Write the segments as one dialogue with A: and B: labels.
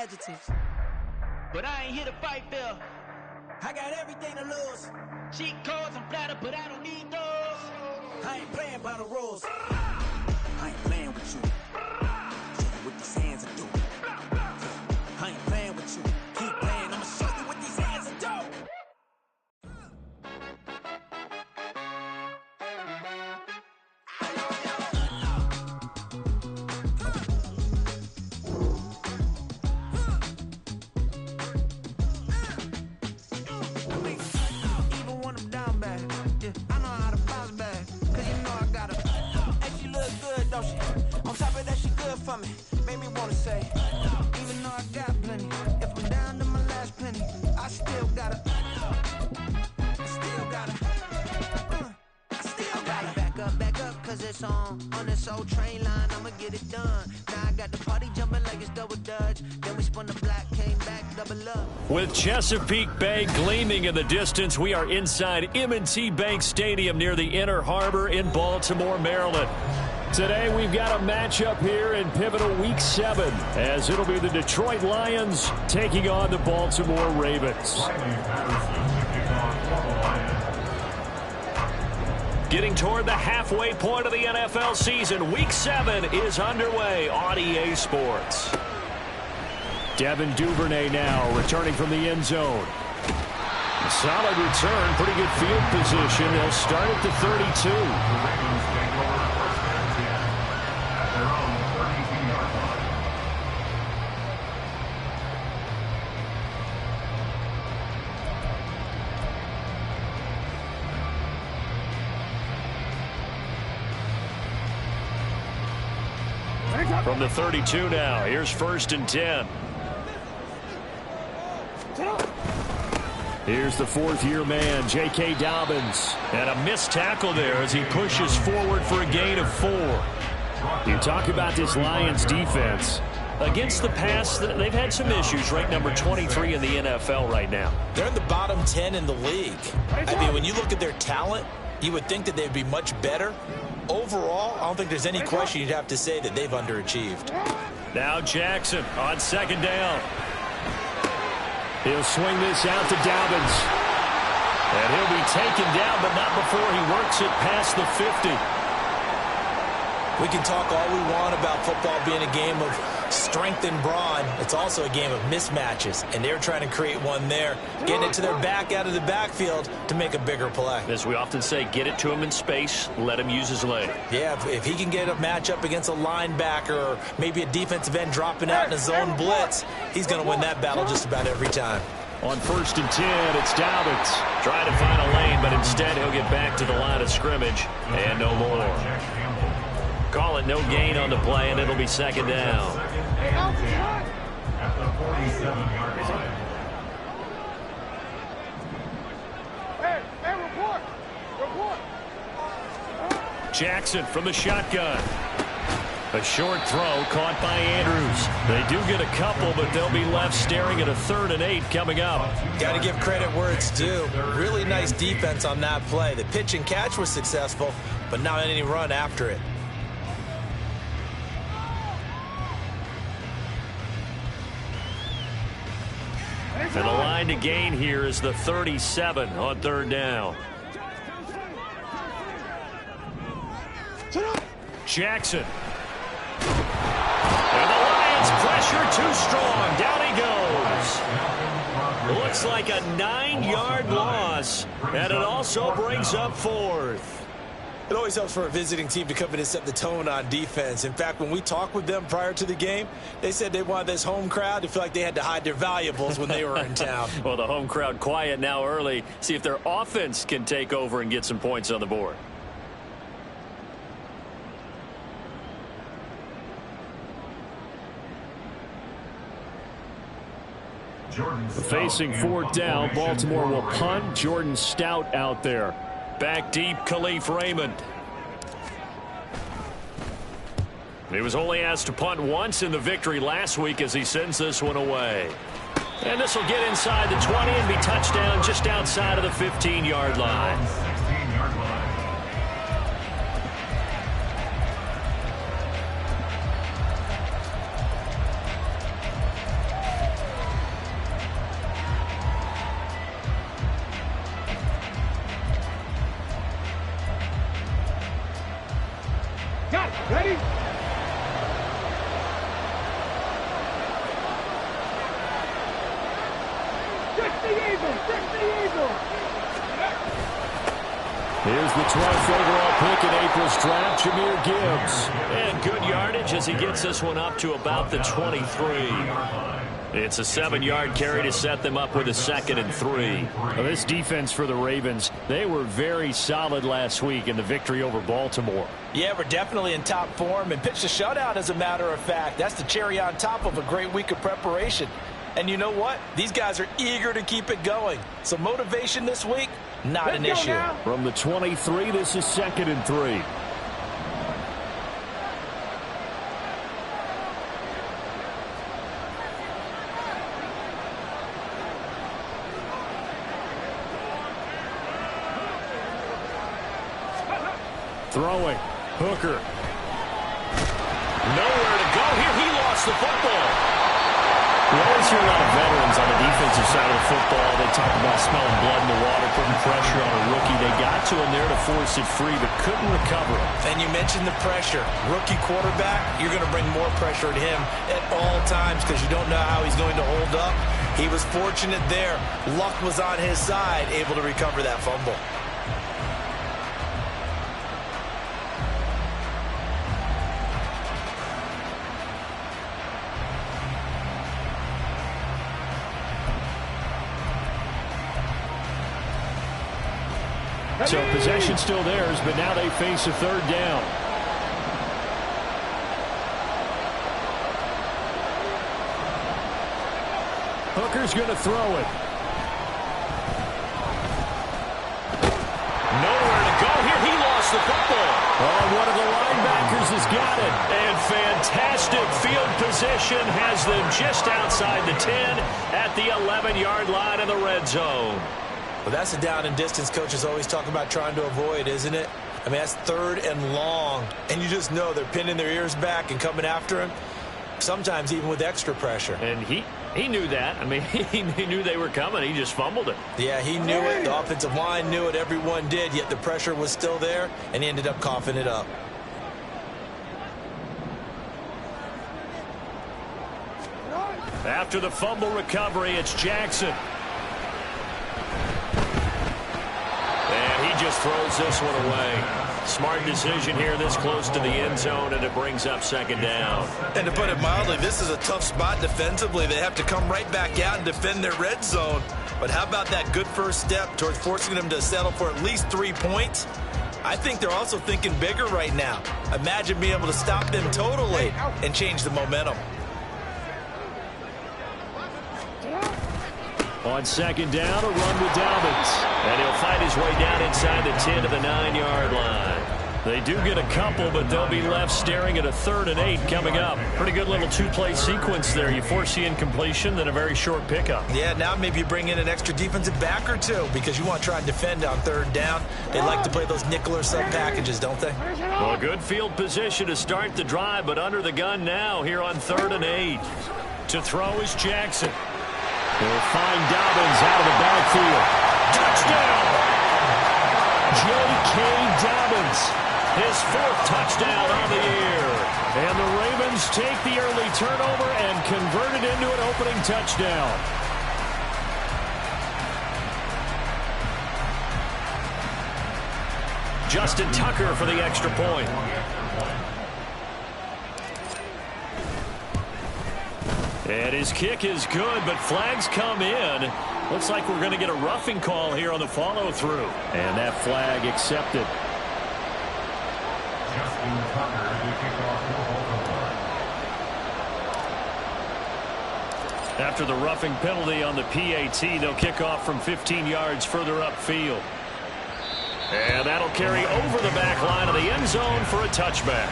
A: adjectives.
B: But I ain't here to fight fair.
A: I got everything to lose.
B: Cheat codes and flatter, but I don't need those.
A: I ain't playing by the rules. I ain't playing with you. Show you what these hands are doing. I ain't playing with you. Keep playing, I'ma show you what these hands are doing. Even when I'm down bad, yeah, I know how to bounce back. Cause you know I got her. Hey, she look good, don't she? On top of that, she good for me. Made me wanna say, even though I got plenty, if I'm down to my last penny, I still gotta. I still gotta. I still gotta. Back up, cause it's on this old train line, I'ma get it done. Now I got the party jumping like it's double dutch. Then we spun the block, came back, double up.
C: With Chesapeake Bay gleaming in the distance, we are inside M&T Bank Stadium near the Inner Harbor in Baltimore, Maryland. Today we've got a matchup here in pivotal Week 7 as it'll be the Detroit Lions taking on the Baltimore Ravens. Getting toward the halfway point of the NFL season, Week 7 is underway on EA Sports. Devin Duvernay now returning from the end zone. A solid return, pretty good field position. They'll start at the 32. From the 32 now, here's 1st and 10. Here's the 4th-year man, J.K. Dobbins. And a missed tackle there as he pushes forward for a gain of 4. You talk about this Lions defense. Against the pass, they've had some issues. Ranked number 23 in the NFL right now.
D: They're in the bottom 10 in the league. I mean, when you look at their talent, you would think that they'd be much better. Overall, I don't think there's any question you'd have to say that they've underachieved.
C: Now Jackson on 2nd down. He'll swing this out to Dobbins. And he'll be taken down, but not before he works it past the 50.
D: We can talk all we want about football being a game of strength and brawn. It's also a game of mismatches, and they're trying to create one there, getting it to their back out of the backfield to make a bigger play.
C: As we often say, get it to him in space, let him use his leg.
D: Yeah, if he can get a matchup against a linebacker or maybe a defensive end dropping out in a zone blitz, he's going to win that battle just about every time.
C: On 1st and 10, it's Dobbins. Trying to find a lane, but instead he'll get back to the line of scrimmage and no more. Call it no gain on the play, and it'll be 2nd down.
E: At the 47-yard line. Hey, report!
C: Jackson from the shotgun. A short throw caught by Andrews. They do get a couple, but they'll be left staring at a 3rd and 8 coming up.
D: Got to give credit where it's due. Really nice defense on that play. The pitch and catch was successful, but not any run after it.
C: And the line to gain here is the 37 on 3rd down. Jackson. And the Lions pressure too strong. Down he goes. Looks like a 9-yard loss. And it also brings up 4th.
D: It always helps for a visiting team to come in and set the tone on defense. In fact, when we talked with them prior to the game, they said they wanted this home crowd to feel like they had to hide their valuables when they were in town.
C: Well, the home crowd quiet now early. See if their offense can take over and get some points on the board. Facing 4th down, Baltimore will punt. Jordan Stout out there. Back deep, Khalif Raymond. He was only asked to punt once in the victory last week as he sends this one away. And this will get inside the 20 and be touchdown just outside of the 15-yard line.
E: 16-yard line.
C: Here's the 12th overall pick in April's draft, Jahmyr Gibbs. And good yardage as he gets this one up to about the 23. It's a 7-yard carry to set them up with a 2nd and 3. Well, this defense for the Ravens, they were very solid last week in the victory over Baltimore.
D: Yeah, we're definitely in top form and pitched a shutout, as a matter of fact. That's the cherry on top of a great week of preparation. And you know what? These guys are eager to keep it going. So motivation this week, not an issue.
C: From the 23, this is 2nd and 3. Throwing. Hooker. Nowhere to go here. He lost the football. We always hear a lot of veterans on the defensive side of the football. They talk about smelling blood in the water, putting pressure on a rookie. They got to him there to force it free, but couldn't recover it.
D: And you mentioned the pressure. Rookie quarterback, you're going to bring more pressure at him at all times because you don't know how he's going to hold up. He was fortunate there. Luck was on his side, able to recover that fumble.
C: So possession still theirs, but now they face a 3rd down. Hooker's going to throw it. Nowhere to go here. He lost the football. Oh, one of the linebackers has got it. And fantastic field position has them just outside the 10 at the 11-yard line in the red zone.
D: Well, that's a down and distance coaches always talk about trying to avoid, isn't it? I mean, that's 3rd and long, and you just know they're pinning their ears back and coming after him, sometimes even with extra pressure.
C: And he knew that. I mean, he knew they were coming. He just fumbled it.
D: Yeah, he knew it. The offensive line knew it. Everyone did, yet the pressure was still there, and he ended up coughing it up.
C: After the fumble recovery, it's Jackson. He just throws this one away. Smart decision here this close to the end zone, and it brings up 2nd down.
D: And to put it mildly, this is a tough spot defensively. They have to come right back out and defend their red zone. But how about that good first step towards forcing them to settle for at least 3 points? I think they're also thinking bigger right now. Imagine being able to stop them totally and change the momentum.
C: On 2nd down, a run with Dobbins. And he'll fight his way down inside the 10 to the 9-yard line. They do get a couple, but they'll be left staring at a 3rd and 8 coming up. Pretty good little 2-play sequence there. You force the incompletion, then a very short pickup.
D: Yeah, now maybe you bring in an extra defensive back or two because you want to try and defend on 3rd down. They like to play those nickel or sub packages, don't they?
C: Well, a good field position to start the drive, but under the gun now here on 3rd and 8. To throw is Jackson. They'll find Dobbins out of the backfield. Touchdown! J.K. Dobbins, his 4th touchdown on the year. And the Ravens take the early turnover and convert it into an opening touchdown. Justin Tucker for the extra point. And his kick is good, but flags come in. Looks like we're going to get a roughing call here on the follow-through. And that flag accepted.
E: Justin Tucker to kick off the
C: After the roughing penalty on the PAT, they'll kick off from 15 yards further upfield. And that'll carry over the back line of the end zone for a touchback.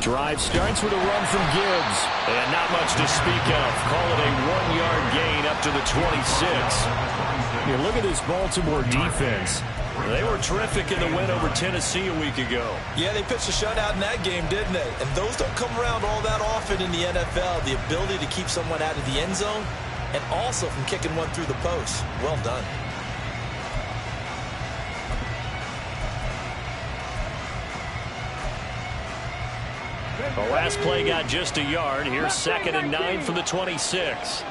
C: Drive starts with a run from Gibbs. And not much to speak of. Call it a 1-yard gain up to the 26. You look at this Baltimore defense. They were terrific in the win over Tennessee a week ago.
D: Yeah, they pitched a shutout in that game, didn't they? And those don't come around all that often in the NFL. The ability to keep someone out of the end zone and also from kicking one through the post. Well done.
C: The last play got just a yard. Here's 2nd and 9 from the 26.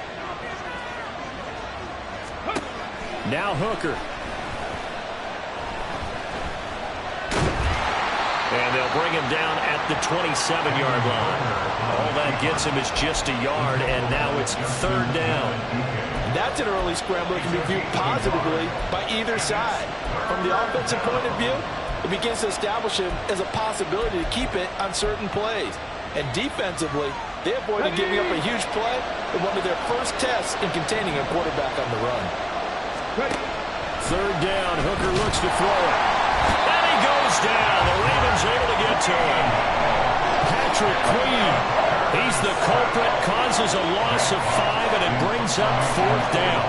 C: Now Hooker. And they'll bring him down at the 27-yard line. All that gets him is just a yard, and now it's 3rd down.
F: That's an early scramble that can be viewed positively by either side. From the offensive point of view, it begins to establish him as a possibility to keep it on certain plays. And defensively, they avoided giving up a huge play in one of their first tests in containing a quarterback on the run.
C: 3rd down, Hooker looks to throw it. And he goes down. The Ravens able to get to him. Patrick Queen, he's the culprit, causes a loss of 5, and it brings up 4th down.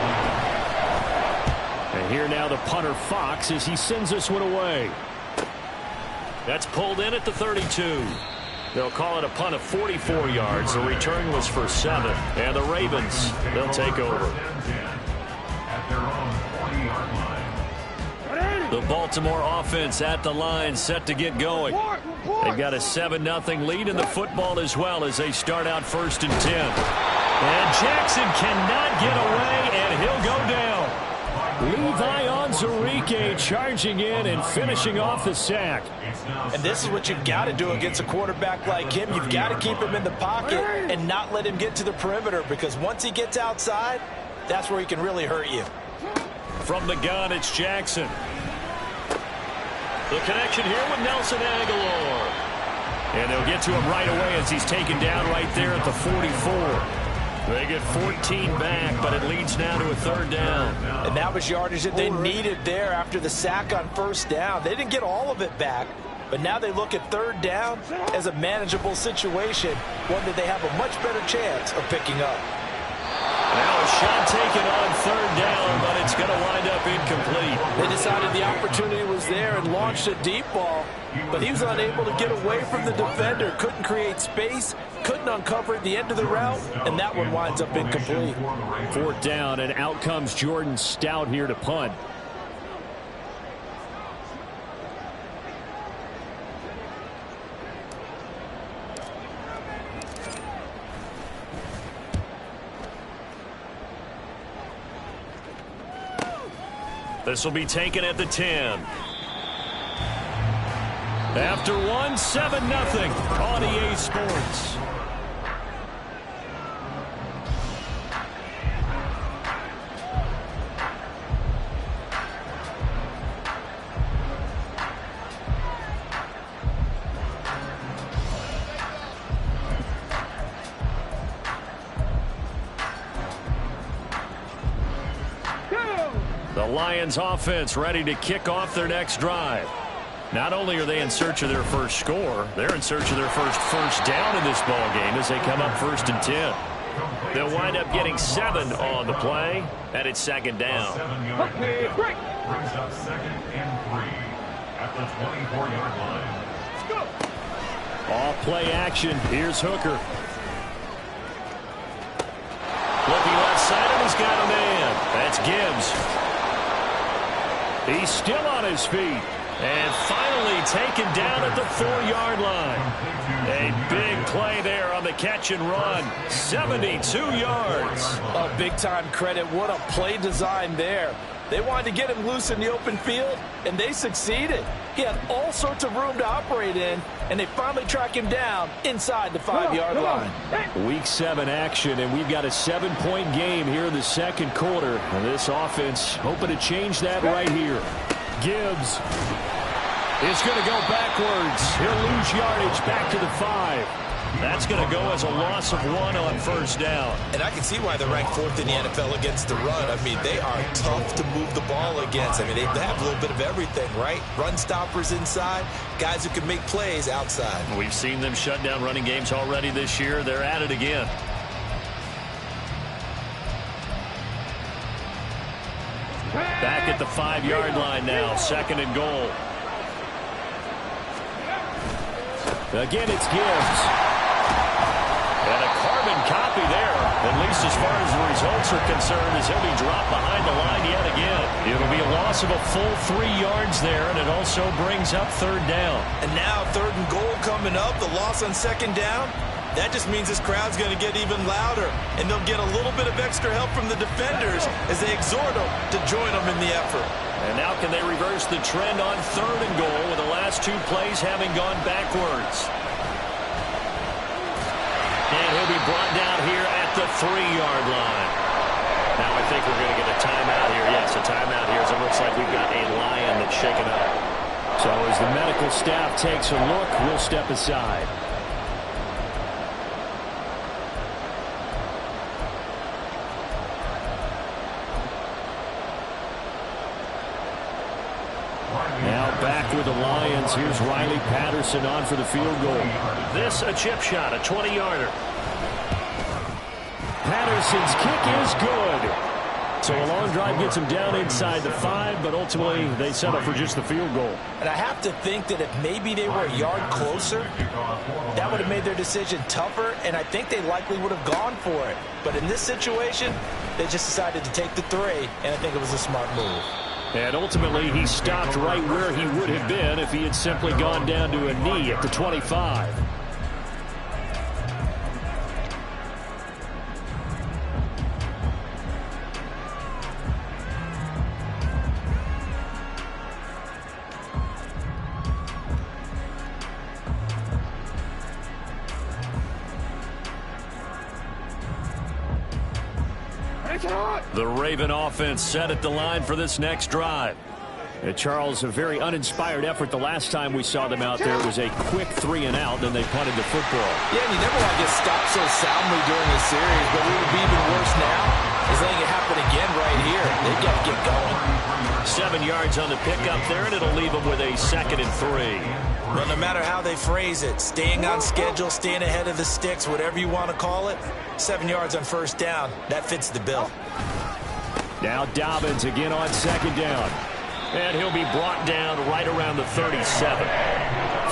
C: And here now the punter Fox as he sends this one away. That's pulled in at the 32. They'll call it a punt of 44 yards. The return was for 7. And the Ravens, they'll take over.
E: At their own 40-yard line.
C: The Baltimore offense at the line, set to get going. They've got a 7-0 lead in the football as well as they start out 1st and 10. And Jackson cannot get away, and he'll go down. Levi Onwuzurike charging in and finishing off the sack.
D: And this is what you've got to do against a quarterback like him. You've got to keep him in the pocket and not let him get to the perimeter, because once he gets outside, that's where he can really hurt you.
C: From the gun, it's Jackson. The connection here with Nelson Aguilar. And they'll get to him right away as he's taken down right there at the 44. They get 14 back, but it leads now to a 3rd down.
D: And that was yardage that they needed there after the sack on 1st down. They didn't get all of it back, but now they look at 3rd down as a manageable situation, one that they have a much better chance of picking up.
C: Now a shot taken on 3rd down, but it's going to wind up incomplete.
F: They decided the opportunity was there and launched a deep ball, but he was unable to get away from the defender, couldn't create space, couldn't uncover the end of the route, and that one winds up incomplete.
C: 4th down, and out comes Jordan Stout here to punt. This will be taken at the 10. After 1, 7-0 on EA Sports. The Lions offense ready to kick off their next drive. Not only are they in search of their first score, they're in search of their first down in this ball game as they come up 1st and 10. They'll wind up getting 7 on the play, and it's 2nd down.
E: 7-yard gain brings up 2nd and 3 at the 24-yard line.
C: Off play action. Here's Hooker. Looking left side, and he's got a man. That's Gibbs. He's still on his feet. And finally taken down at the 4-yard line. A big play there on the catch and run. 72 yards.
F: A big-time credit. What a play design there. They wanted to get him loose in the open field, and they succeeded. He had all sorts of room to operate in, and they finally track him down inside the 5-yard line.
C: Week 7 action, and we've got a 7-point game here in the 2nd quarter. And this offense hoping to change that right here. Gibbs is going to go backwards. He'll lose yardage back to the 5. That's going to go as a loss of 1 on first down.
D: And I can see why they're ranked 4th in the NFL against the run. I mean, they are tough to move the ball against. I mean, they have a little bit of everything, right? Run stoppers inside, guys who can make plays outside.
C: We've seen them shut down running games already this year. They're at it again. Back at the 5-yard line now, 2nd and goal. Again, it's Gibbs. And a carbon copy there, at least as far as the results are concerned, as he'll be dropped behind the line yet again. It'll be a loss of a full 3 yards there, and it also brings up 3rd down.
D: And now 3rd and goal coming up, the loss on 2nd down. That just means this crowd's going to get even louder, and they'll get a little bit of extra help from the defenders as they exhort them to join them in the effort.
C: And now can they reverse the trend on 3rd and goal with the last 2 plays having gone backwards? And he'll be brought down here at the 3-yard line. Now I think we're going to get a timeout here. Yes, a timeout here, as it looks like we've got a Lion that's shaken up. So as the medical staff takes a look, we'll step aside. Now back with the Lions. Here's Riley Patterson on for the field goal. This a chip shot, a 20-yarder. Patterson's kick is good. So a long drive gets him down inside the 5, but ultimately they settle for just the field goal.
D: And I have to think that if maybe they were a yard closer, that would have made their decision tougher, and I think they likely would have gone for it. But in this situation, they just decided to take the 3, and I think it was a smart move.
C: And ultimately, he stopped right where he would have been if he had simply gone down to a knee at the 25. The Raven offense set at the line for this next drive. And Charles, a very uninspired effort the last time we saw them out there. It was a quick 3 and out, then they punted the football.
D: Yeah, and you never want to get stopped so soundly during the series, but what would be even worse now is letting it happen again right here. They've got to get going.
C: 7 yards on the pickup there, and it'll leave them with a 2nd and 3.
D: Well, no matter how they phrase it, staying on schedule, staying ahead of the sticks, whatever you want to call it, 7 yards on first down, that fits the bill.
C: Now Dobbins again on 2nd down. And he'll be brought down right around the 37.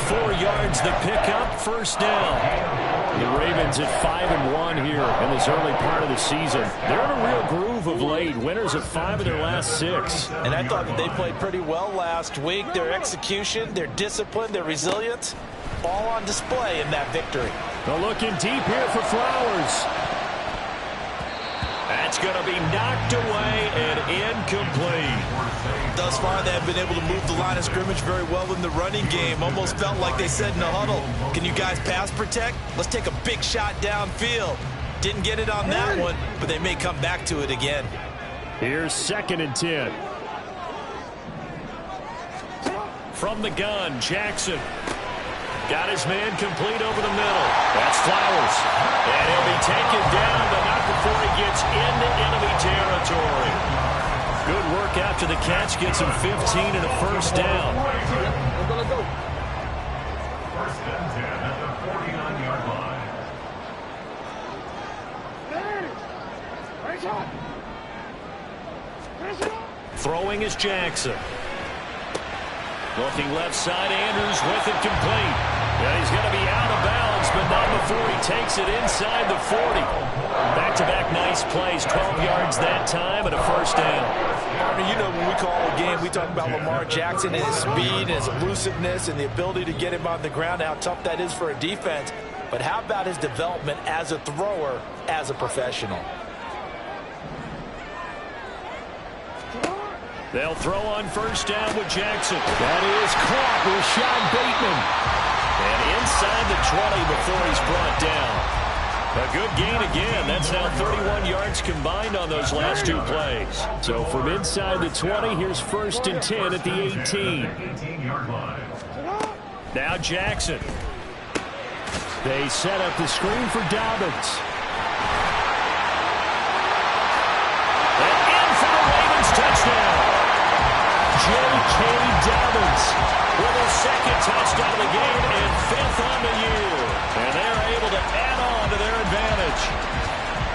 C: 4 yards the pickup, first down. The Ravens at 5-1 here in this early part of the season. They're in a real groove of late. Winners of 5 of their last 6.
F: And I thought that they played pretty well last week. Their execution, their discipline, their resilience, all on display in that victory.
C: They're looking deep here for Flowers. That's going to be knocked away and incomplete.
D: Thus far, they have been able to move the line of scrimmage very well in the running game. Almost felt like they said in the huddle, can you guys pass protect? Let's take a big shot downfield. Didn't get it on that one, but they may come back to it again.
C: Here's 2nd and 10. From the gun, Jackson. Got his man complete over the middle. That's Flowers. And he'll be taken down, but not before he gets into enemy territory. Good work after the catch. Gets him 15 and a first down.
E: First and 10 at the 49-yard line.
C: Throwing is Jackson. Looking left side, Andrews with it complete. And he's going to be out of bounds, but not before he takes it inside the 40. Back-to-back nice plays, 12 yards that time and a first down.
F: You know, when we call a game, we talk about Lamar Jackson and his speed and his elusiveness and the ability to get him on the ground, how tough that is for a defense. But how about his development as a thrower, as a professional?
C: They'll throw on first down with Jackson. That is caught with Sean Bateman. And inside the 20 before he's brought down. A good gain again. That's now 31 yards combined on those last 2 plays. So from inside the 20, here's 1st and 10 at the 18. Now Jackson. They set up the screen for Dobbins. And in for the Ravens touchdown. J.K. Dobbins with his second touchdown of the game and fifth on the year. And they're able to add on to their advantage.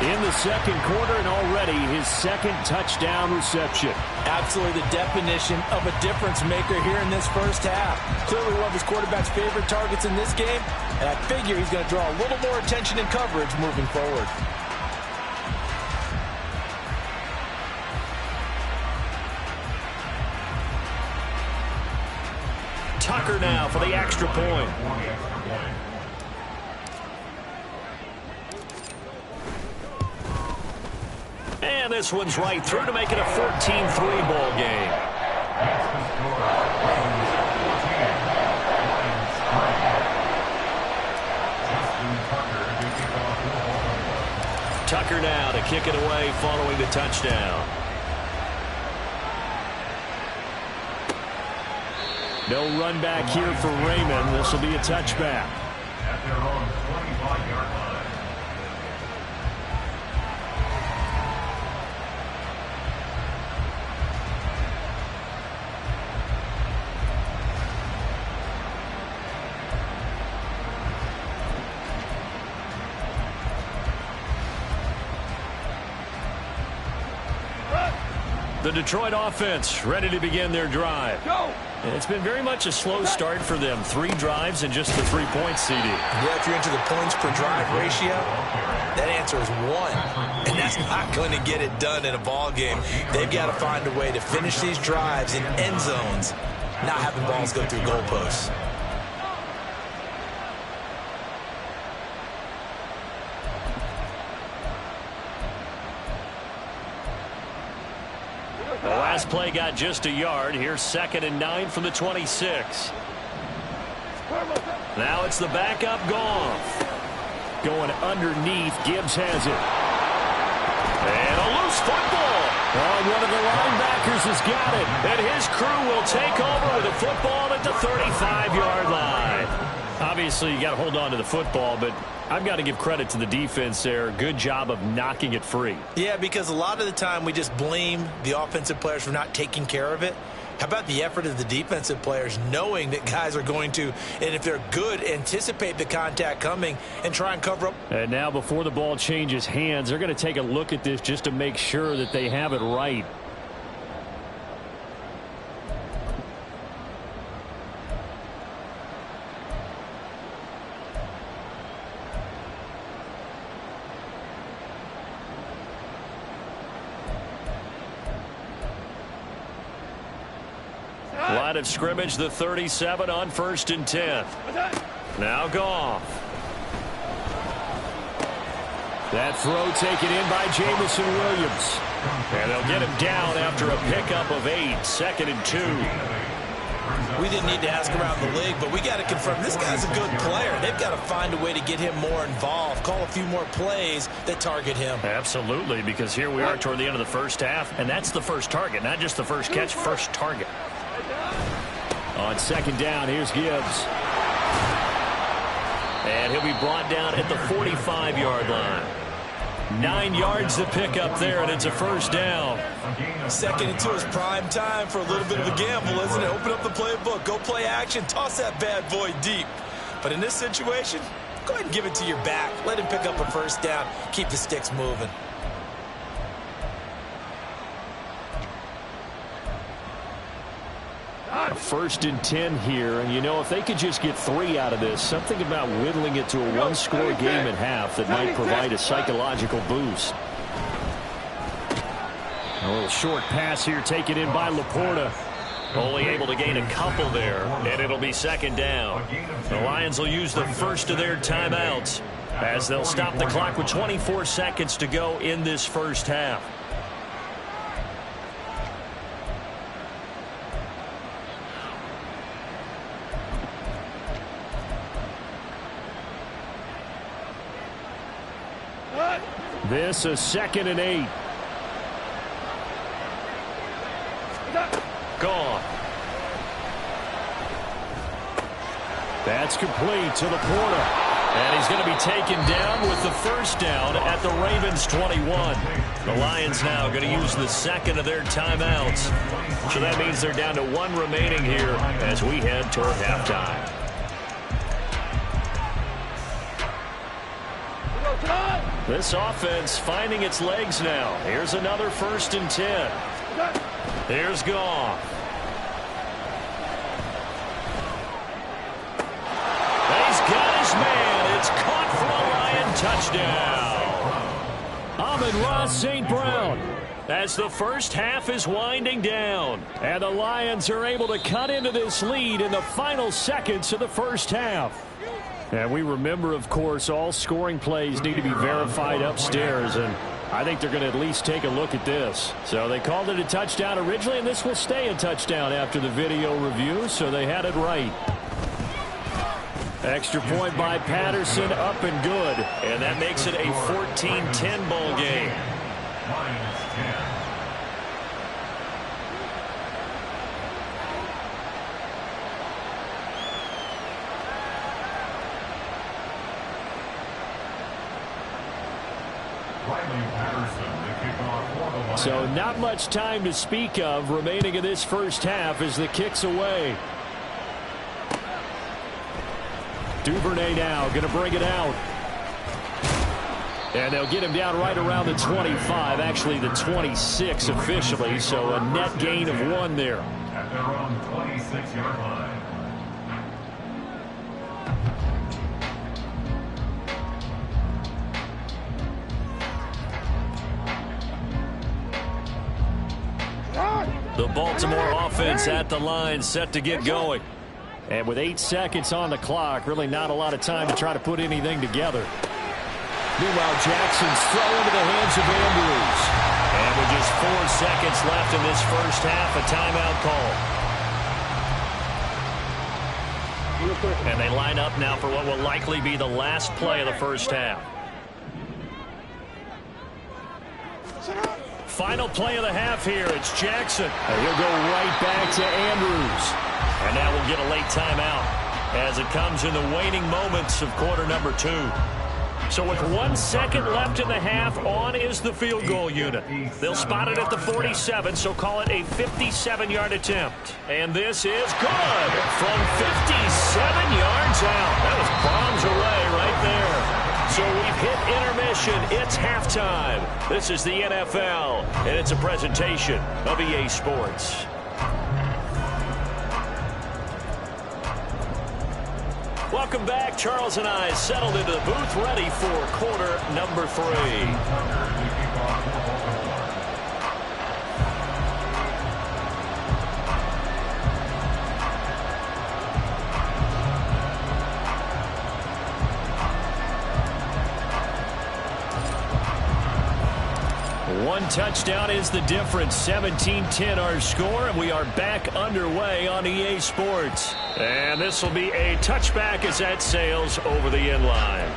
C: In the second quarter and already his second touchdown reception.
D: Absolutely the definition of a difference maker here in this first half. Clearly one of his quarterback's favorite targets in this game, and I figure he's going to draw a little more attention and coverage moving forward.
C: Tucker now for the extra point. And this one's right through to make it a 14-3 ball game. Tucker now to kick it away following the touchdown. No run back here for Raymond. This will be a touchback.
E: At their own 25-yard line.
C: The Detroit offense ready to begin their drive.
B: Go!
C: It's been very much a slow start for them. 3 drives and just the 3 points, CD.
D: Yeah, if you're into the points per drive ratio, that answer is 1. And that's not going to get it done in a ball game. They've got to find a way to finish these drives in end zones, not having balls go through goalposts.
C: The last play got just a yard. Here's 2nd and 9 from the 26. Now it's the backup Goff. Going underneath. Gibbs has it. And a loose football. Oh, one of the linebackers has got it. And his crew will take over with a football at the 35-yard line. Obviously, you got to hold on to the football, but I've got to give credit to the defense there. Good job of knocking it free.
D: Yeah, because a lot of the time we just blame the offensive players for not taking care of it. How about the effort of the defensive players knowing that guys are going to, and if they're good, anticipate the contact coming and try and cover up.
C: And now before the ball changes hands, they're going to take a look at this just to make sure that they have it right. Line of scrimmage, the 37 on 1st and 10. Now Goff. That throw taken in by Jamison Williams. And they'll get him down after a pickup of 8. 2nd and 2.
D: We didn't need to ask around the league, but we got to confirm this guy's a good player. They've got to find a way to get him more involved, call a few more plays that target him.
C: Absolutely, because here we are toward the end of the first half, and that's the first target, not just the first catch, first target. On 2nd down, here's Gibbs. And he'll be brought down at the 45-yard line. 9 yards to pick up there, and it's a first down.
D: 2nd and 2 is prime time for a little bit of a gamble, isn't it? Open up the playbook, go play action, toss that bad boy deep. But in this situation, go ahead and give it to your back. Let him pick up a first down. Keep the sticks moving.
C: A 1st and 10 here, and you know, if they could just get 3 out of this, something about whittling it to a 1-score game at half that might provide a psychological boost. A little short pass here taken in by Laporta. Only able to gain a couple there, and it'll be 2nd down. The Lions will use the first of their timeouts as they'll stop the clock with 24 seconds to go in this first half. This is 2nd and 8. Gone. That's complete to Laporta. And he's going to be taken down with the first down at the Ravens 21. The Lions now going to use the second of their timeouts. So that means they're down to one remaining here as we head toward halftime. This offense finding its legs now. Here's another 1st and 10. Here's Goff. He's got his man. It's caught for a Lion touchdown. Amon-Ra St. Brown as the first half is winding down. And the Lions are able to cut into this lead in the final seconds of the first half. And we remember, of course, all scoring plays need to be verified upstairs, and I think they're going to at least take a look at this. So they called it a touchdown originally, and this will stay a touchdown after the video review, so they had it right. Extra point by Patterson, up and good, and that makes it a 14-10 ball game.
E: Lions 10.
C: So not much time to speak of remaining in this first half as the kick's away. Duvernay now going to bring it out. And they'll get him down right around the 25, actually the 26 officially, so a net gain of 1 there.
E: At their own 26-yard line.
C: The Baltimore offense at the line set to get going. And with 8 seconds on the clock, really not a lot of time to try to put anything together. Meanwhile, Jackson's throw into the hands of Andrews. And with just 4 seconds left in this first half, a timeout call. And they line up now for what will likely be the last play of the first half. Final play of the half here. It's Jackson. And he'll go right back to Andrews. And now we'll get a late timeout as it comes in the waning moments of quarter number 2. So with 1 second left in the half, on is the field goal unit. They'll spot it at the 47, so call it a 57-yard attempt. And this is good from 57 yards out. That was bombs away right there. So we've hit intermission. It's halftime. This is the NFL, and it's a presentation of EA Sports. Welcome back. Charles and I settled into the booth, ready for quarter number 3. One touchdown is the difference. 17-10 our score, and we are back underway on EA Sports. And this will be a touchback as that sails over the end line.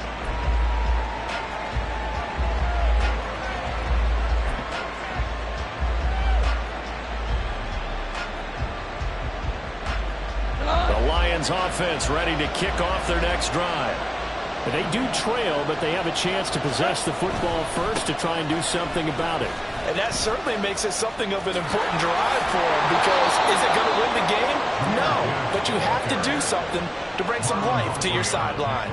C: The Lions offense ready to kick off their next drive. They do trail, but they have a chance to possess the football first to try and do something about it.
F: And that certainly makes it something of an important drive for them, because is it going to win the game? No, but you have to do something to bring some life to your sideline.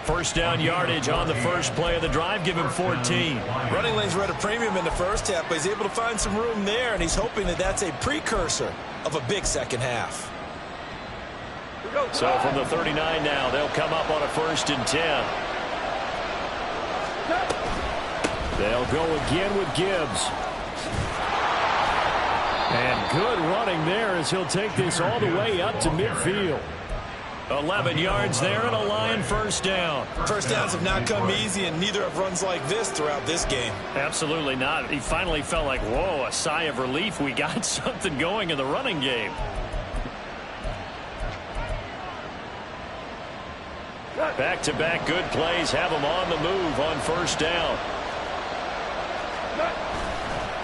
C: First down yardage on the first play of the drive, give him 14.
D: Running lanes were at a premium in the first half, but he's able to find some room there, and he's hoping that that's a precursor of a big second half.
C: So from the 39 now, they'll come up on a 1st and 10. They'll go again with Gibbs. And good running there as he'll take this all the way up to midfield. 11 yards there and a Lion first down.
D: First downs have not come easy, and neither have runs like this throughout this game.
C: Absolutely not. He finally felt like, whoa, a sigh of relief. We got something going in the running game. Back-to-back good plays have them on the move on first down.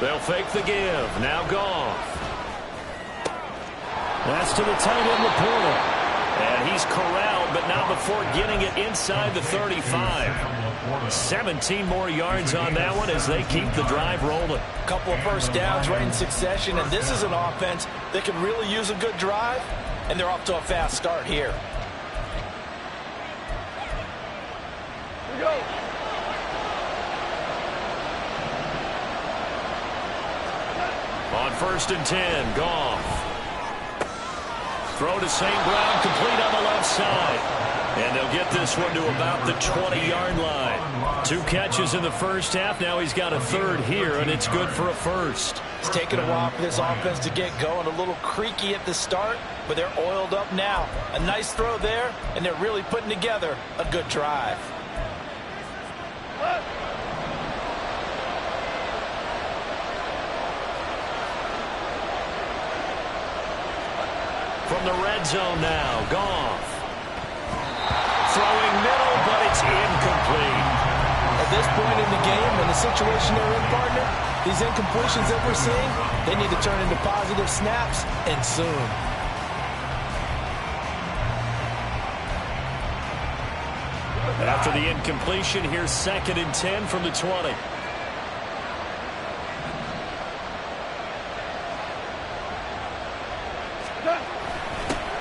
C: They'll fake the give. Now Goff. That's to the tight end, Laporta. And he's corralled, but not before getting it inside the 35. 17 more yards on that one as they keep the drive rolling.
F: A couple of first downs right in succession, and this is an offense that can really use a good drive, and they're off to a fast start here. Here we go.
C: On 1st and 10, Goff. Throw to St. Brown, complete on the left side. And they'll get this one to about the 20-yard line. 2 catches in the first half. Now he's got a third here, and it's good for a first.
F: It's taken a while for this offense to get going. A little creaky at the start, but they're oiled up now. A nice throw there, and they're really putting together a good drive.
C: From the red zone now, Goff. Throwing middle, but it's incomplete.
F: At this point in the game, in the situation they're in, partner, these incompletions that we're seeing, they need to turn into positive snaps, and soon.
C: After the incompletion, here's 2nd and 10 from the 20.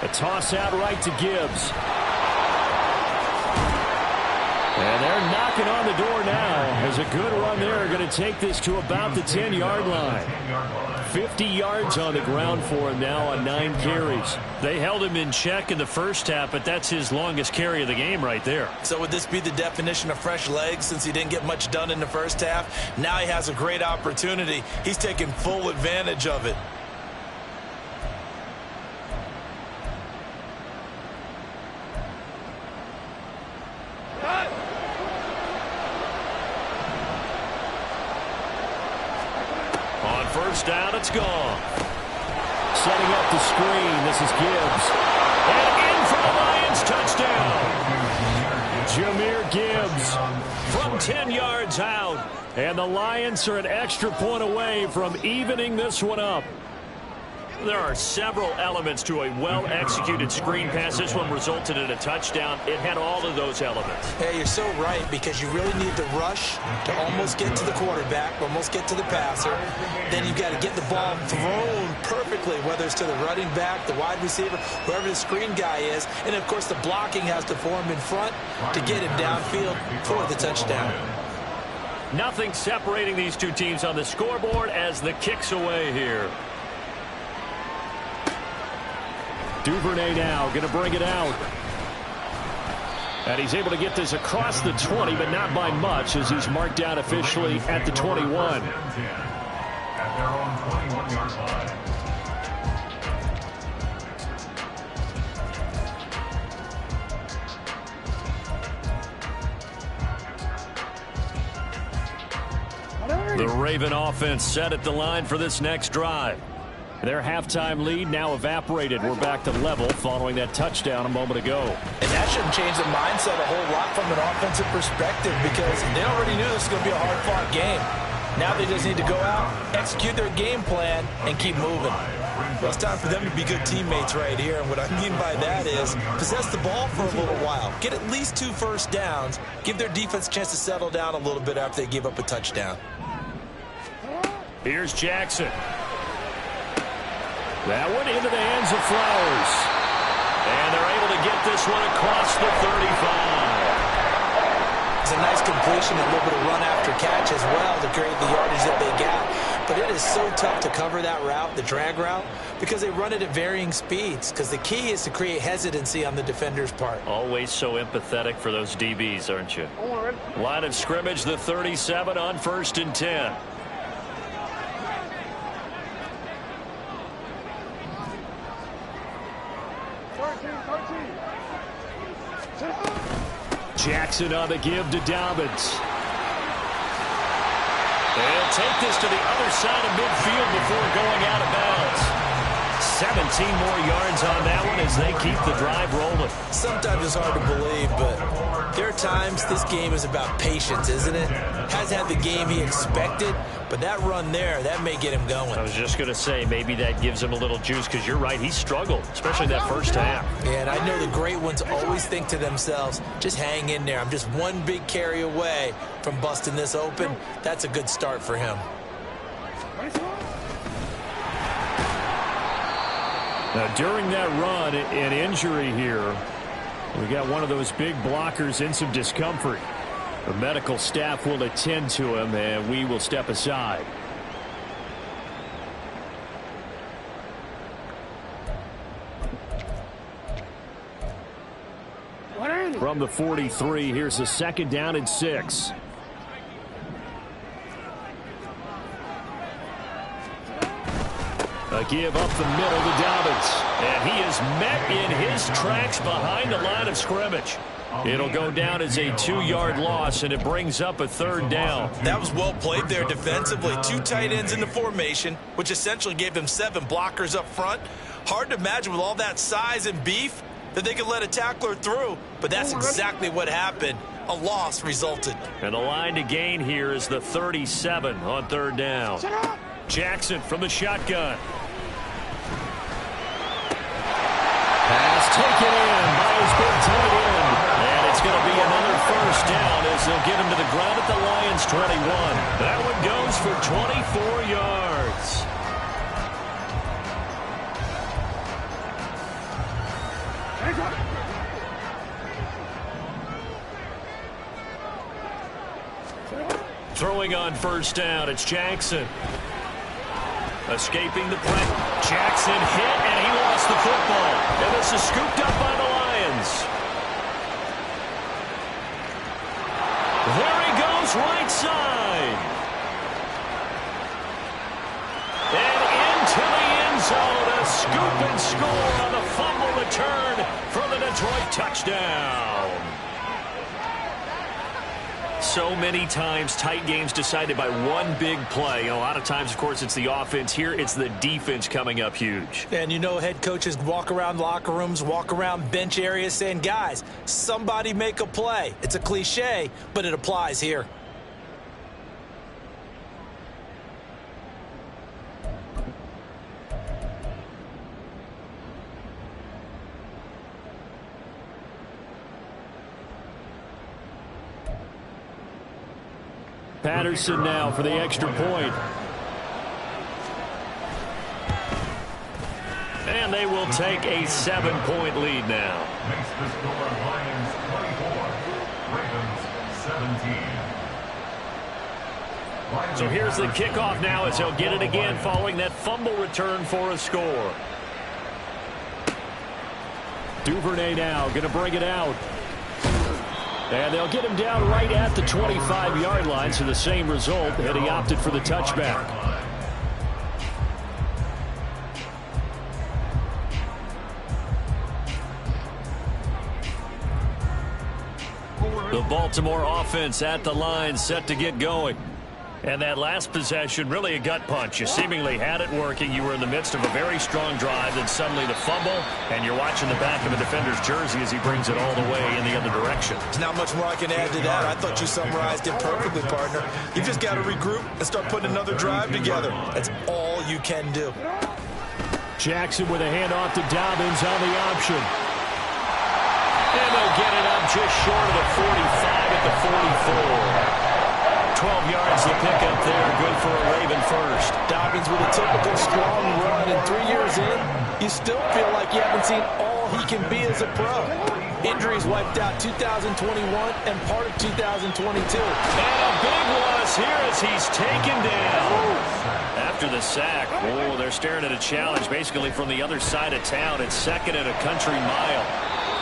C: A toss out right to Gibbs. And they're knocking on the door now as a good run there. Going to take this to about the 10-yard line. 50 yards on the ground for him now on 9 carries. They held him in check in the first half, but that's his longest carry of the game right there.
D: So would this be the definition of fresh legs since he didn't get much done in the first half? Now he has a great opportunity. He's taking full advantage of it.
C: First down, it's gone. Setting up the screen, this is Gibbs. And in for the Lions, touchdown. Jahmyr Gibbs from 10 yards out. And the Lions are an extra point away from evening this one up. There are several elements to a well-executed screen pass. This one resulted in a touchdown. It had all of those elements.
D: Hey, you're so right, because you really need to rush to almost get to the quarterback, almost get to the passer. Then you've got to get the ball thrown perfectly, whether it's to the running back, the wide receiver, whoever the screen guy is. And, of course, the blocking has to form in front to get him downfield for the touchdown.
C: Nothing separating these two teams on the scoreboard as the kick's away here. Duvernay now going to bring it out. And he's able to get this across the 20, but not by much, as he's marked down officially at the 21.
E: At their own 21-yard line.
C: The Raven offense set at the line for this next drive. Their halftime lead now evaporated. We're back to level following that touchdown a moment ago.
F: And that shouldn't change the mindset a whole lot from an offensive perspective, because they already knew this was going to be a hard-fought game. Now they just need to go out, execute their game plan, and keep moving.
D: Well, it's time for them to be good teammates right here. And what I mean by that is possess the ball for a little while. Get at least 2 first downs. Give their defense a chance to settle down a little bit after they give up a touchdown.
C: Here's Jackson. That one into the hands of Flowers. And they're able to get this one across the 35.
D: It's a nice completion, a little bit of run after catch as well to create the yardage that they got. But it is so tough to cover that route, the drag route, because they run it at varying speeds. Because the key is to create hesitancy on the defender's part.
C: Always so empathetic for those DBs, aren't you? Line of scrimmage, the 37 on 1st and 10. Jackson on the give to Dobbins. They'll take this to the other side of midfield before going out of bounds. 17 more yards on that one as they keep the drive rolling.
D: Sometimes it's hard to believe, but there are times this game is about patience, isn't it? Hasn't had the game he expected, but that run there, that may get him going.
C: I was just going to say, maybe that gives him a little juice, because you're right, he struggled, especially that first half.
D: Yeah, and I know the great ones always think to themselves, just hang in there. I'm just one big carry away from busting this open. That's a good start for him.
C: Now, during that run, an injury here. We got one of those big blockers in some discomfort. The medical staff will attend to him, and we will step aside. From the 43, here's a 2nd down and 6. A give up the middle to Dobbins. And he is met in his tracks behind the line of scrimmage. It'll go down as a 2-yard loss, and it brings up a 3rd down.
D: That was well played there defensively. 2 tight ends in the formation, which essentially gave them 7 blockers up front. Hard to imagine with all that size and beef that they could let a tackler through, but that's exactly what happened. A loss resulted.
C: And the line to gain here is the 37 on 3rd down. Jackson from the shotgun. Pass taken in by his big tight end. And it's going to be another 1st down as they'll get him to the ground at the Lions' 21. That one goes for 24 yards. Throwing on 1st down, it's Jackson. Escaping the press. Jackson hit, and he lost the football. And this is scooped up by the Lions. There he goes, right side. And into the end zone, a scoop and score on the fumble return for the Detroit touchdown. So many times, tight games decided by one big play. A lot of times, of course, it's the offense. Here, it's the defense coming up huge.
D: And you know, head coaches walk around locker rooms, walk around bench areas saying, guys, somebody make a play. It's a cliche, but it applies here.
C: Patterson now for the extra point. And they will take a 7-point lead now.
E: Makes the score Lions 24, Ravens 17.
C: So here's the kickoff now as he'll get it again following that fumble return for a score. Duvernay now going to bring it out. And they'll get him down right at the 25-yard line, so the same result, and he opted for the touchback. The Baltimore offense at the line, set to get going. And that last possession, really a gut punch. You seemingly had it working. You were in the midst of a very strong drive, then suddenly the fumble, and you're watching the back of a defender's jersey as he brings it all the way in the other direction.
D: There's not much more I can add to that. I thought you summarized it perfectly, partner. You've just got to regroup and start putting another drive together. That's all you can do.
C: Jackson with a handoff to Dobbins on the option. And they'll get it up just short of the 45 at the 44. 12 yards to pick up there. Good for a Raven first.
F: Dobbins with a typical strong run, and 3 years in, you still feel like you haven't seen all he can be as a pro. Injuries wiped out 2021 and part of 2022.
C: And a big loss here as he's taken down. After the sack, oh, they're staring at a challenge basically from the other side of town. It's 2nd and a country mile.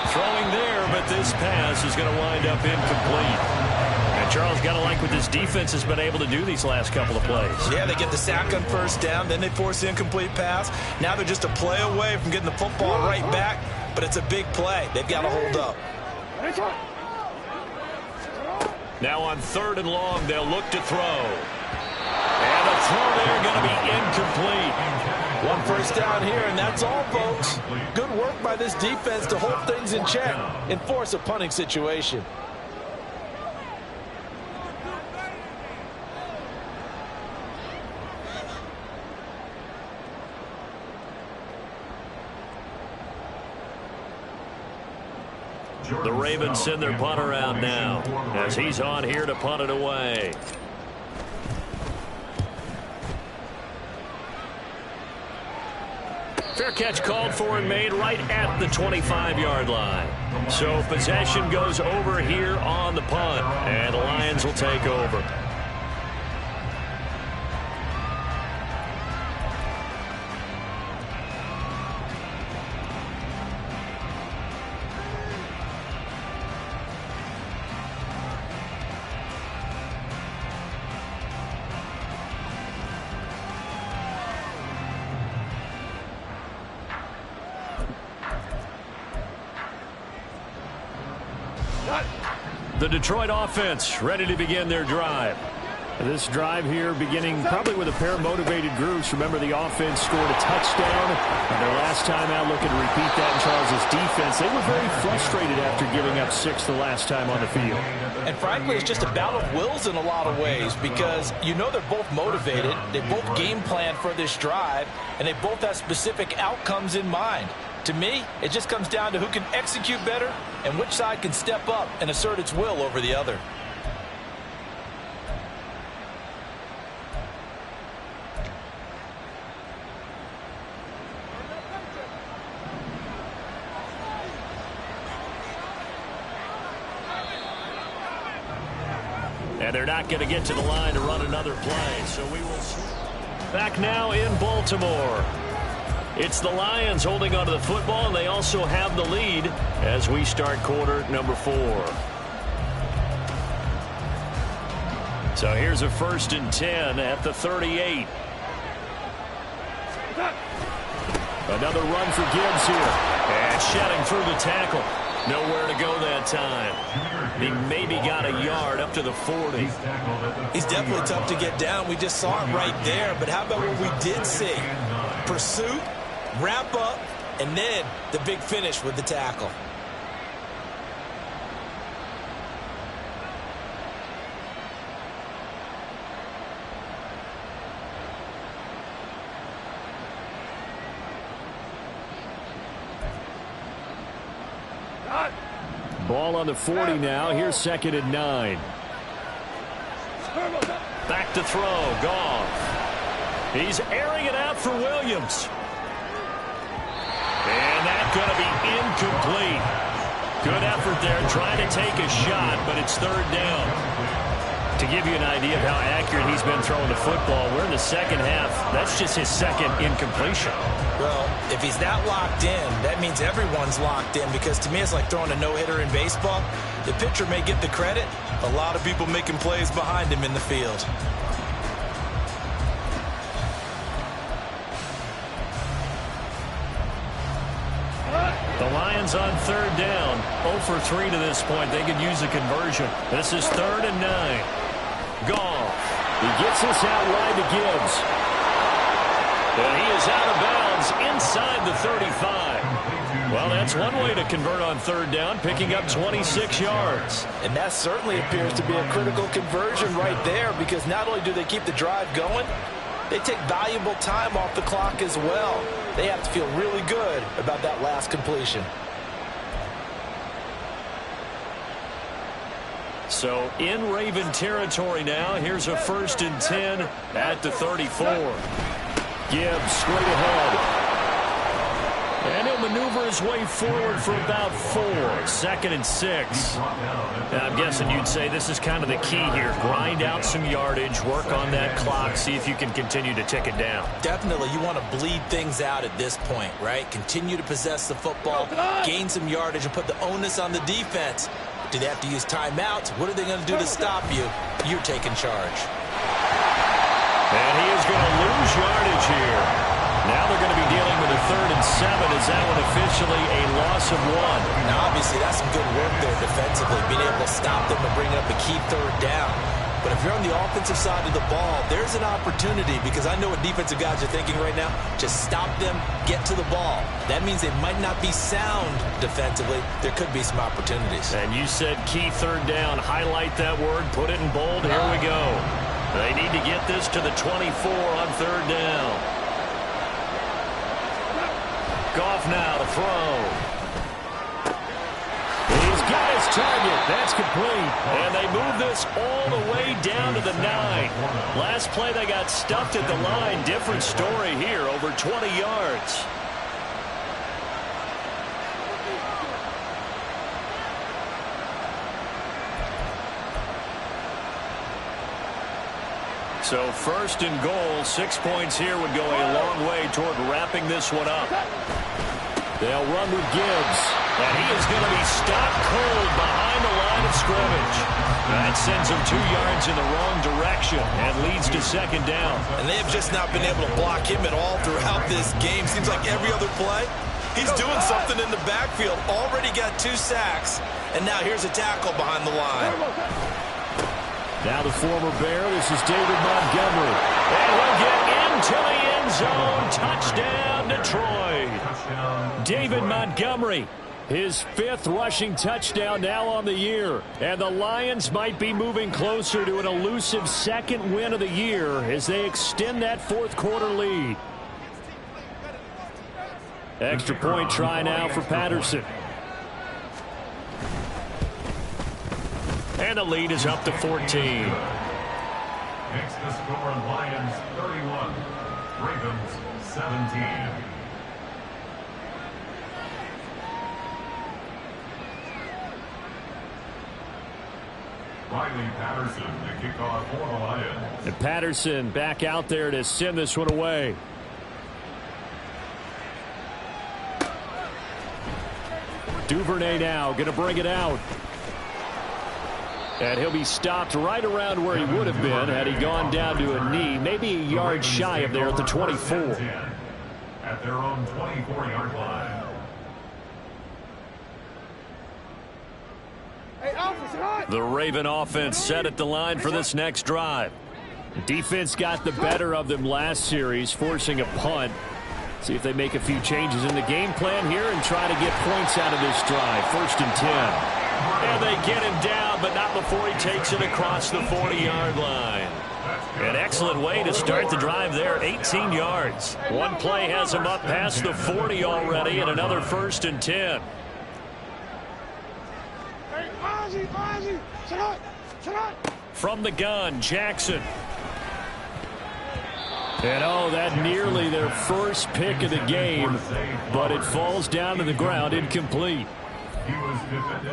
C: Throwing there, but this pass is going to wind up incomplete. And Charles, got to like what this defense has been able to do these last couple of plays.
D: Yeah, they get the sack on 1st down, then they force the incomplete pass. Now they're just a play away from getting the football right back, but it's a big play. They've got to hold up.
C: Now on 3rd and long, they'll look to throw. And the throw there going to be incomplete.
F: One first down here, and that's all, folks. Good work by this defense to hold things in check and force a punting situation.
C: The Ravens send their punter out now as he's on here to punt it away. Fair catch called for and made right at the 25-yard line. So possession goes over here on the punt, and the Lions will take over. The Detroit offense ready to begin their drive.
G: This drive here beginning probably with a pair of motivated groups. Remember, the offense scored a touchdown, and their last time out looking to repeat that in Charles' defense. They were very frustrated after giving up 6 the last time on the field.
F: And frankly, it's just a battle of wills in a lot of ways because you know they're both motivated. They both game plan for this drive, and they both have specific outcomes in mind. To me, it just comes down to who can execute better and which side can step up and assert its will over the other.
C: And they're not going to get to the line to run another play, so we will. Back now in Baltimore. It's the Lions holding onto the football, and they also have the lead as we start quarter number 4. So here's a 1st and 10 at the 38. Another run for Gibbs here. And shedding through the tackle. Nowhere to go that time. He maybe got a yard up to the 40.
D: He's definitely tough to get down. We just saw it right there. But how about what we did see? Pursuit, wrap up, and then the big finish with the tackle.
G: Ball on the 40 now. Here's 2nd and 9.
C: Back to throw. Goff. He's airing it out for Williams. And that's going to be incomplete. Good effort there trying to take a shot, but it's 3rd down. To give you an idea of how accurate he's been throwing the football, we're in the second half. That's just his 2nd incompletion.
D: Well, if he's that locked in, that means everyone's locked in, because to me it's like throwing a no-hitter in baseball. The pitcher may get the credit, a lot of people making plays behind him in the field.
C: The Lions on 3rd down. 0 for 3 to this point. They could use a conversion. This is 3rd and 9. Goff.
G: He gets this out wide to Gibbs.
C: And he is out of bounds inside the 35. Well, that's one way to convert on 3rd down, picking up 26 yards.
F: And that certainly appears to be a critical conversion right there, because not only do they keep the drive going, they take valuable time off the clock as well. They have to feel really good about that last completion.
C: So in Raven territory now. Here's a 1st and 10 at the 34.
G: Gibbs straight ahead.
C: And he'll maneuver his way forward for about 4. 2nd and 6. Now, I'm guessing you'd say this is kind of the key here. Grind out some yardage, work on that clock, see if you can continue to tick it down.
D: Definitely, you want to bleed things out at this point, right? Continue to possess the football, gain some yardage, and put the onus on the defense. Do they have to use timeouts? What are they going to do to stop you? You're taking charge.
C: And he is going to lose yardage here. Now they're going to be dealing with a 3rd and 7. Is that one officially a loss of 1?
D: Now, obviously, that's some good work there defensively, being able to stop them and bring up a key 3rd down. But if you're on the offensive side of the ball, there's an opportunity, because I know what defensive guys are thinking right now. Just stop them, get to the ball. That means they might not be sound defensively. There could be some opportunities.
C: And you said key third down. Highlight that word, put it in bold. Here we go. They need to get this to the 24 on third down. Goff now to throw. He's got his target. That's complete. And they move this all the way down to the 9. Last play they got stuffed at the line. Different story here, over 20 yards. So first and goal, 6 points here would go a long way toward wrapping this one up. They'll run with Gibbs, and he is going to be stopped cold behind the line of scrimmage. That sends him 2 yards in the wrong direction and leads to second down.
D: And they have just not been able to block him at all throughout this game. Seems like every other play, he's doing something in the backfield. Already got 2 sacks, and now here's a tackle behind the line.
C: Now the former Bear, this is David Montgomery. And he'll get into the end zone. Touchdown, Detroit. David Montgomery, his 5th rushing touchdown now on the year. And the Lions might be moving closer to an elusive 2nd win of the year as they extend that 4th quarter lead. Extra point try now for Patterson. And the lead is up to 14.
E: Makes the score Lions 31, Ravens 17. Riley Patterson, the kickoff for the Lions.
C: And Patterson back out there to send this one away. Duvernay now going to bring it out. And he'll be stopped right around where he would have been had he gone down to a knee, maybe a yard shy of there at the 24.
E: At their own 24-yard line.
C: The Raven offense set at the line for this next drive. Defense got the better of them last series, forcing a punt. See if they make a few changes in the game plan here and try to get points out of this drive. 1st and 10. And they get him down, but not before he takes it across the 40-yard line. An excellent way to start the drive there, 18 yards. One play has him up past the 40 already, and another 1st and 10. From the gun, Jackson. And oh, that nearly their first pick of the game, but it falls down to the ground, incomplete.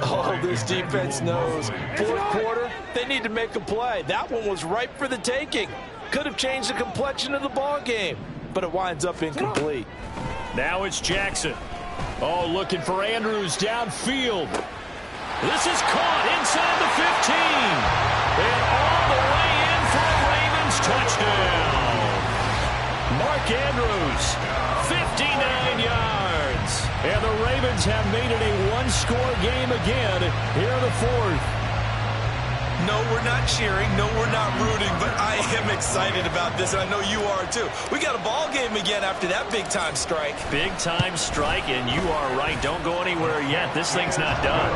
F: Oh, this defense knows. 4th quarter, they need to make a play. That one was ripe for the taking. Could have changed the complexion of the ball game, but it winds up incomplete.
C: Now it's Jackson. Oh, looking for Andrews downfield. This is caught inside the 15. And all the way in for a Ravens touchdown. Mark Andrews, 59 yards. And the Ravens have made it a one-score game again here in the 4th.
D: No, we're not cheering. No, we're not rooting, but I am excited about this, and I know you are too. We got a ball game again after that big-time strike.
C: Big-time strike, and you are right. Don't go anywhere yet. This thing's not done.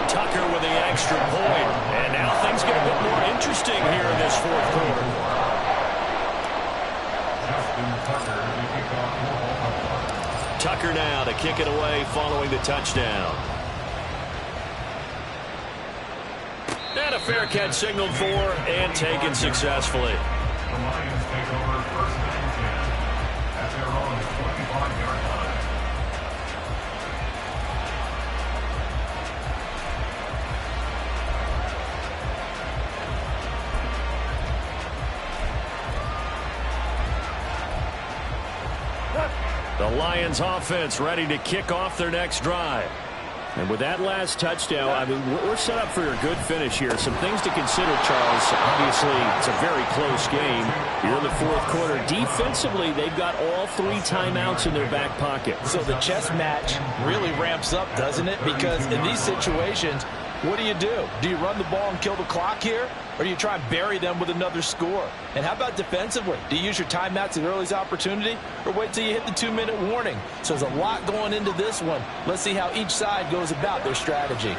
C: Tucker with the extra point, and now things get a bit more interesting here in this 4th quarter. Tucker now to kick it away following the touchdown. And a fair catch signaled for and taken successfully.
E: The Lions take over 1st and 10 at their own 25-yard line.
C: The Lions offense ready to kick off their next drive. And with that last touchdown, I mean, we're set up for a good finish here. Some things to consider, Charles. Obviously, it's a very close game. You're in the 4th quarter. Defensively, they've got all 3 timeouts in their back pocket.
F: So the chess match really ramps up, doesn't it? Because in these situations, What do? Do you run the ball and kill the clock here? Or do you try and bury them with another score? And how about defensively? Do you use your timeouts at early's opportunity? Or wait till you hit the 2-minute warning? So there's a lot going into this one. Let's see how each side goes about their strategy.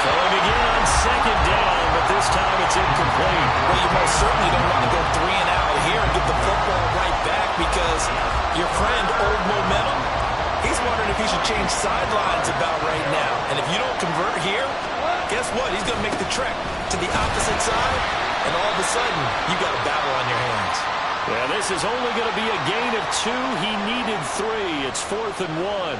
C: Throwing again on second down, but this time it's incomplete.
D: Well, you most certainly don't want to go 3 and out here and get the football right back because your friend, Old Momentum, he's wondering if he should change sidelines about right now. And if you don't convert here, guess what? He's going to make the trek to the opposite side, and all of a sudden, you got a battle on your hands.
C: Yeah, this is only going to be a gain of 2. He needed 3. It's 4th and 1.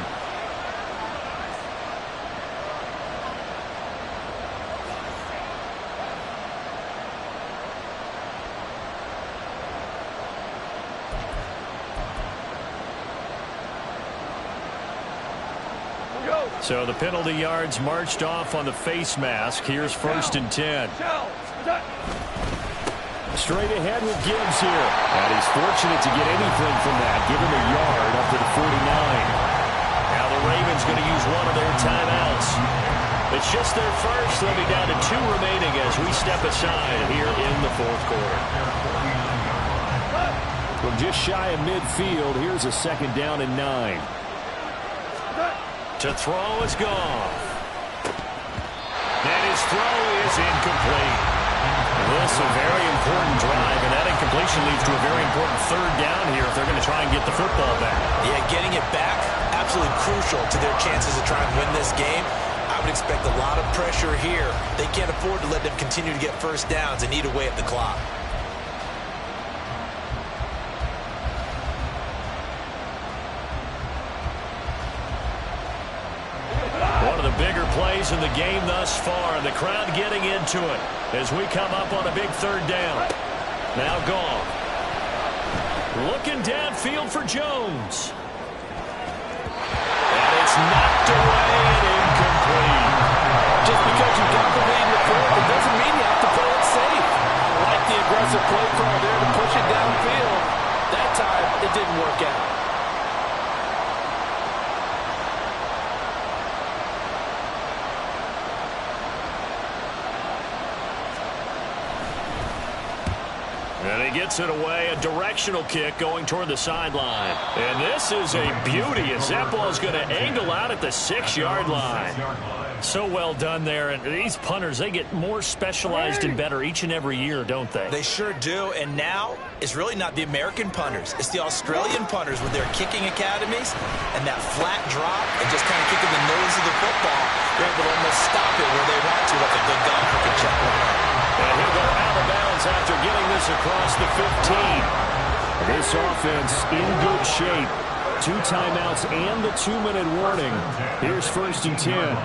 C: So the penalty yards marched off on the face mask. Here's 1st and 10. Straight ahead with Gibbs here. And he's fortunate to get anything from that. Give him a yard up to the 49. Now the Ravens going to use one of their timeouts. It's just their first. They'll be down to 2 remaining as we step aside here in the 4th quarter. From just shy of midfield, here's a 2nd down and 9. To throw is Goff. And his throw is incomplete. This is a very important drive, and that incompletion leads to a very important 3rd down here if they're going to try and get the football back.
D: Yeah, getting it back, absolutely crucial to their chances of trying to win this game. I would expect a lot of pressure here. They can't afford to let them continue to get 1st downs and eat away at the clock.
C: Bigger plays in the game thus far, and the crowd getting into it as we come up on a big 3rd down. Now Goff. Looking downfield for Jones. And it's knocked away and incomplete.
F: Just because you got the lead in the 4th, it doesn't mean you have to play it safe. I like the aggressive play call there to push it downfield. That time, it didn't work out.
C: And he gets it away, a directional kick going toward the sideline. And this is a beauty as that ball is going to angle out at the 6-yard line. So well done there. And these punters, they get more specialized and better each and every year, don't they?
D: They sure do. And now it's really not the American punters. It's the Australian punters with their kicking academies and that flat drop and just kind of kicking the nose of the football. They're able to almost stop it where they want to like a good golfer can check one out.
C: And he'll go out of bounds after getting this across the 15. This offense in good shape. 2 timeouts and the 2-minute warning. Here's 1st and 10.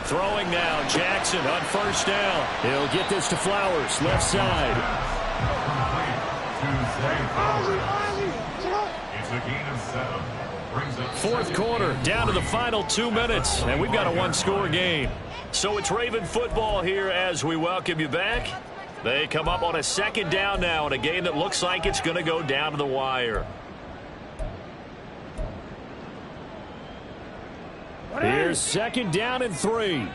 C: Throwing now, Jackson on 1st down. He'll get this to Flowers, left side.
E: It's a gain of 7.
C: 4th quarter, down to the final 2 minutes, and we've got a 1-score game. So it's Raven football here as we welcome you back. They come up on a 2nd down now in a game that looks like it's going to go down to the wire. Here's 2nd down and 3.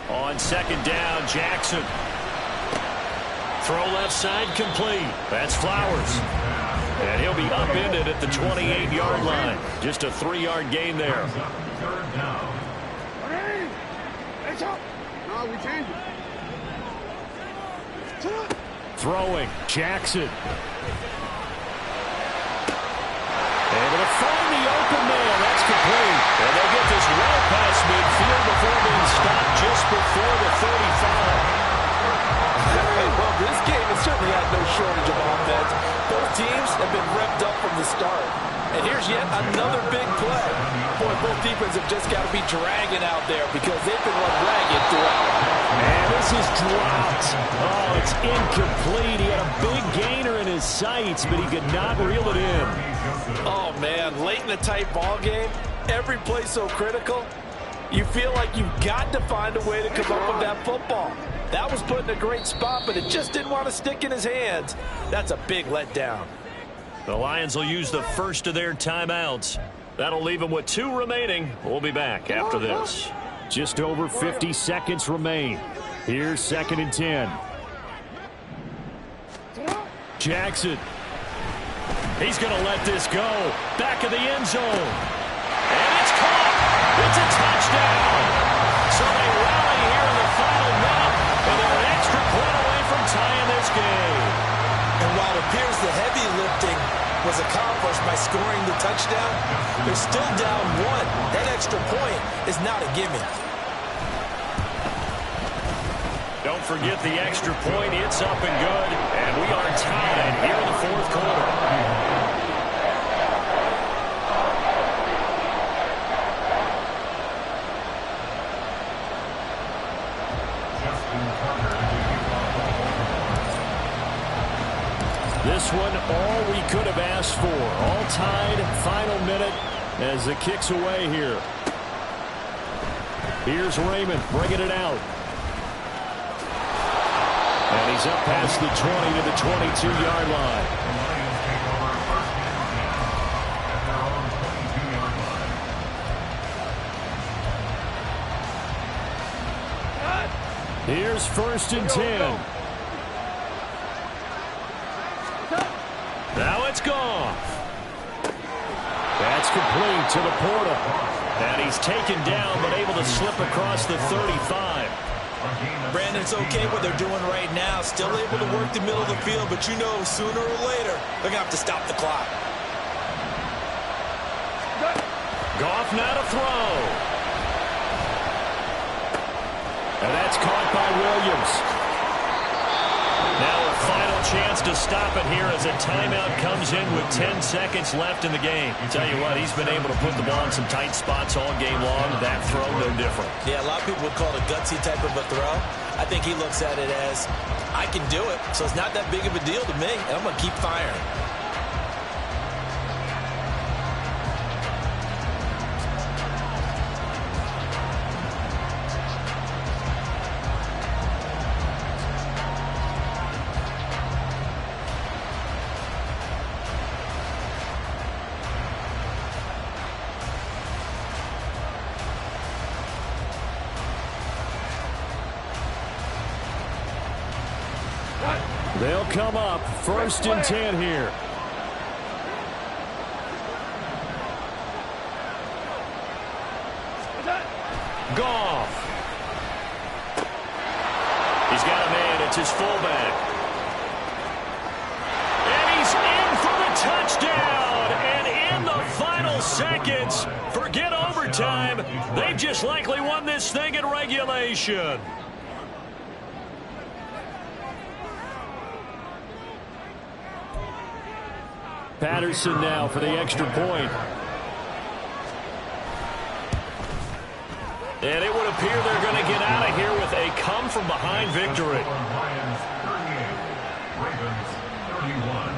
C: On 2nd down, Jackson. Throw left side complete. That's Flowers. And he'll be upended at the 28-yard line. Just a 3-yard gain there.
E: 3rd down.
C: Throwing, Jackson. Able to find the open man. That's complete. And they'll get this well past midfield before being stopped just before the 35.
F: Well, this game has certainly had no shortage of offense. Both teams have been revved up from the start. And here's yet another big play. Boy, both defenses have just got to be dragging out there because they've been run ragged throughout.
C: And this is dropped. Oh, it's incomplete. He had a big gainer in his sights, but he could not reel it in.
F: Oh, man, late in a tight ball game, every play so critical, you feel like you've got to find a way to come up with that football. That was put in a great spot, but it just didn't want to stick in his hands. That's a big letdown.
C: The Lions will use the first of their timeouts. That'll leave them with 2 remaining. We'll be back after this.
G: Just over 50 seconds remain. Here's 2nd and 10. Jackson.
C: He's going to let this go. Back of the end zone. And it's caught. It's a touchdown. So they rally here in the final minute, and they're an extra point away from tying this game.
D: And while it appears the heavy lifting was accomplished by scoring the touchdown, they're still down 1. That extra point is not a gimme.
C: Don't forget the extra point. It's up and good. And we are tied here in the 4th quarter.
G: This one, all we could have asked for. All tied, final minute as the kick's away here. Here's Raymond bringing it out. And he's up past the 20 to the 22-yard line. Here's 1st and 10.
C: Now it's gone.
G: That's complete to the Porta.
C: And he's taken down but able to slip across the 35.
D: Brandon, it's okay what they're doing right now. Still able to work the middle of the field, but you know sooner or later they're going to have to stop the clock.
C: Goff now to throw.
G: And that's caught by Williams.
C: Now a final chance to stop it here as a timeout comes in with 10 seconds left in the game. Tell you what, he's been able to put the ball in some tight spots all game long. That throw, no different.
D: Yeah, a lot of people would call it a gutsy type of a throw. I think he looks at it as, I can do it, so it's not that big of a deal to me, and I'm going to keep firing.
G: They'll come up 1st and 10 here.
C: Goff. He's got a man. It's his fullback. And he's in for the touchdown. And in the final seconds, forget overtime. They've just likely won this thing in regulation.
G: Patterson now for the extra point.
C: And it would appear they're going to get out of here with a come-from-behind victory.
E: Lions 38, Ravens 31.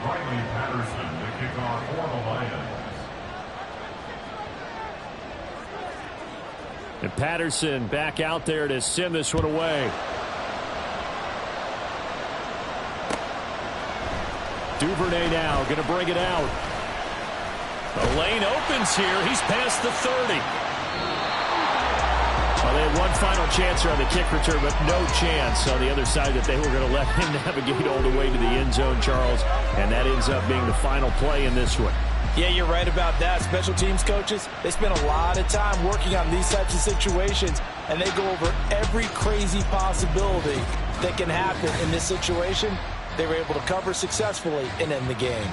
E: Riley Patterson, the kickoff for the Lions.
G: And Patterson back out there to send this one away. Duvernay now going to bring it out.
C: The lane opens here. He's past the 30.
G: Well, they had one final chance here on the kick return, but no chance on the other side that they were going to let him navigate all the way to the end zone, Charles. And that ends up being the final play in this one.
F: Yeah, you're right about that. Special teams coaches, they spend a lot of time working on these types of situations, and they go over every crazy possibility that can happen in this situation. They were able to cover successfully and end the game.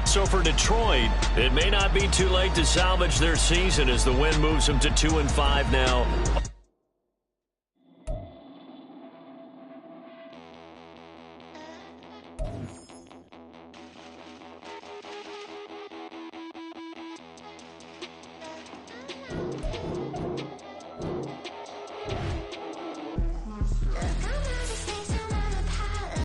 C: So for Detroit, it may not be too late to salvage their season as the win moves them to 2-5 now.